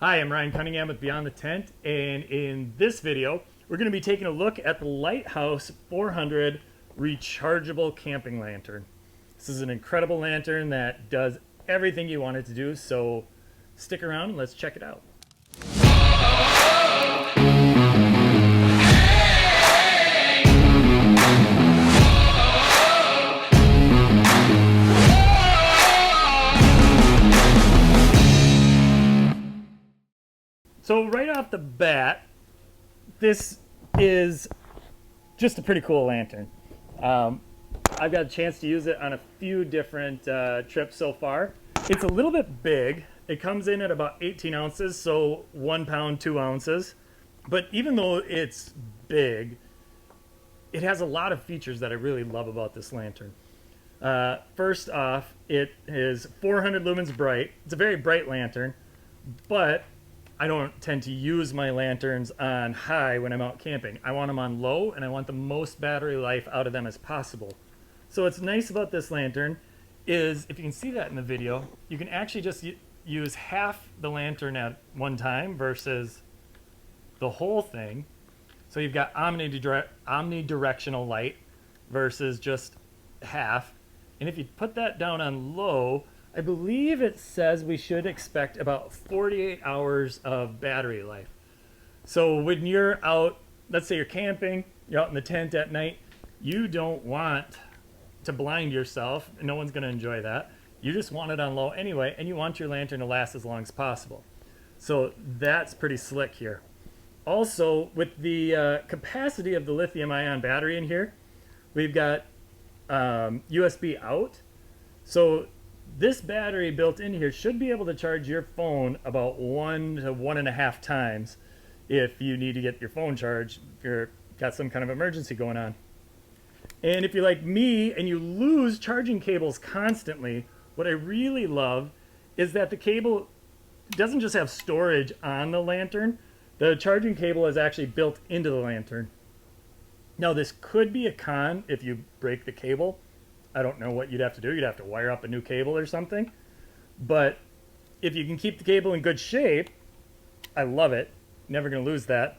Hi, I'm Ryan Cunningham with Beyond the Tent, and in this video, we're going to be taking a look at the Lighthouse 400 rechargeable camping lantern. This is an incredible lantern that does everything you want it to do, so stick around and let's check it out. So right off the bat, this is just a pretty cool lantern. I've got a chance to use it on a few different trips so far. It's a little bit big. It comes in at about 18 ounces, so 1 pound, 2 ounces. But even though it's big, it has a lot of features that I really love about this lantern. First off, it is 400 lumens bright. It's a very bright lantern, but I don't tend to use my lanterns on high when I'm out camping. I want them on low, and I want the most battery life out of them as possible. So what's nice about this lantern is, if you can see that in the video, you can actually just use half the lantern at one time versus the whole thing. So you've got omnidirectional light versus just half. And if you put that down on low, I believe it says we should expect about 48 hours of battery life. So when you're out, let's say you're camping, you're out in the tent at night, you don't want to blind yourself. No one's going to enjoy that. You just want it on low anyway, and you want your lantern to last as long as possible. So that's pretty slick here. Also, with the capacity of the lithium-ion battery in here, we've got USB out. So this battery built in here should be able to charge your phone about 1 to 1.5 times if you need to get your phone charged, if you've got some kind of emergency going on. And if you're like me and you lose charging cables constantly, what I really love is that the cable doesn't just have storage on the lantern. The charging cable is actually built into the lantern. Now, this could be a con if you break the cable. I don't know what you'd have to do. You'd have to wire up a new cable or something. But if you can keep the cable in good shape, I love it. Never going to lose that.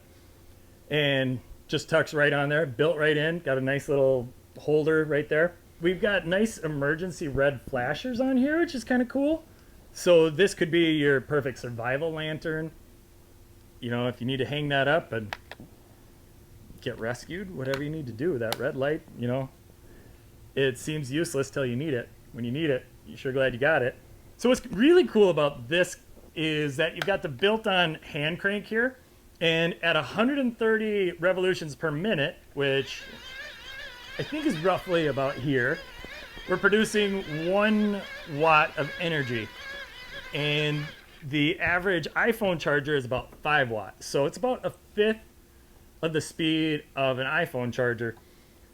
And just tucks right on there, built right in. Got a nice little holder right there. We've got nice emergency red flashers on here, which is kind of cool. So this could be your perfect survival lantern. You know, if you need to hang that up and get rescued, whatever you need to do, that red light, you know, it seems useless till you need it. When you need it, you're sure glad you got it. So what's really cool about this is that you've got the built-on hand crank here, and at 130 revolutions per minute, which I think is roughly about here, we're producing 1 watt of energy. And the average iPhone charger is about 5 watts. So it's about 1/5 of the speed of an iPhone charger.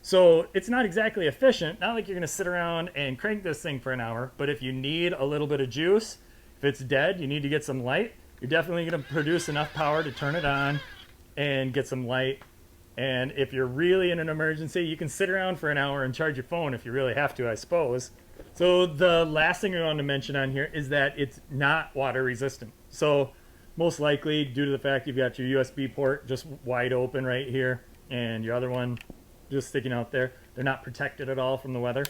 So it's not exactly efficient, not like you're going to sit around and crank this thing for an hour, but if you need a little bit of juice, if it's dead, you need to get some light, you're definitely going to produce enough power to turn it on and get some light. And if you're really in an emergency, you can sit around for an hour and charge your phone if you really have to, I suppose. So the last thing I want to mention on here is that it's not water resistant. So most likely, due to the fact you've got your USB port just wide open right here and your other one just sticking out there, they're not protected at all from the weather.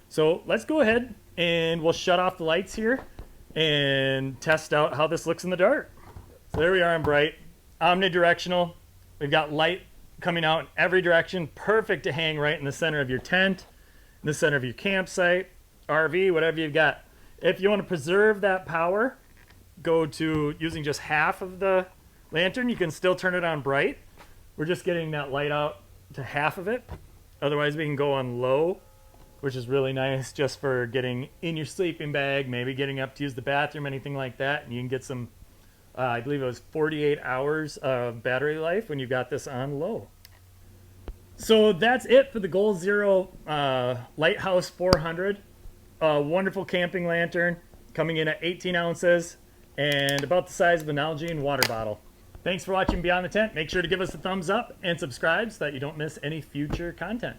So let's go ahead and we'll shut off the lights here and test out how this looks in the dark. So there we are in bright, omnidirectional. We've got light coming out in every direction, perfect to hang right in the center of your tent, in the center of your campsite, RV, whatever you've got. If you want to preserve that power, go to using just half of the lantern. You can still turn it on bright. We're just getting that light out to half of it. Otherwise, we can go on low, which is really nice just for getting in your sleeping bag, maybe getting up to use the bathroom, anything like that. And you can get some, I believe it was 48 hours of battery life when you got this on low. So that's it for the GoalZero Lighthouse 400. A wonderful camping lantern coming in at 18 ounces and about the size of an Nalgene water bottle. Thanks for watching Beyond the Tent. Make sure to give us a thumbs up and subscribe so that you don't miss any future content.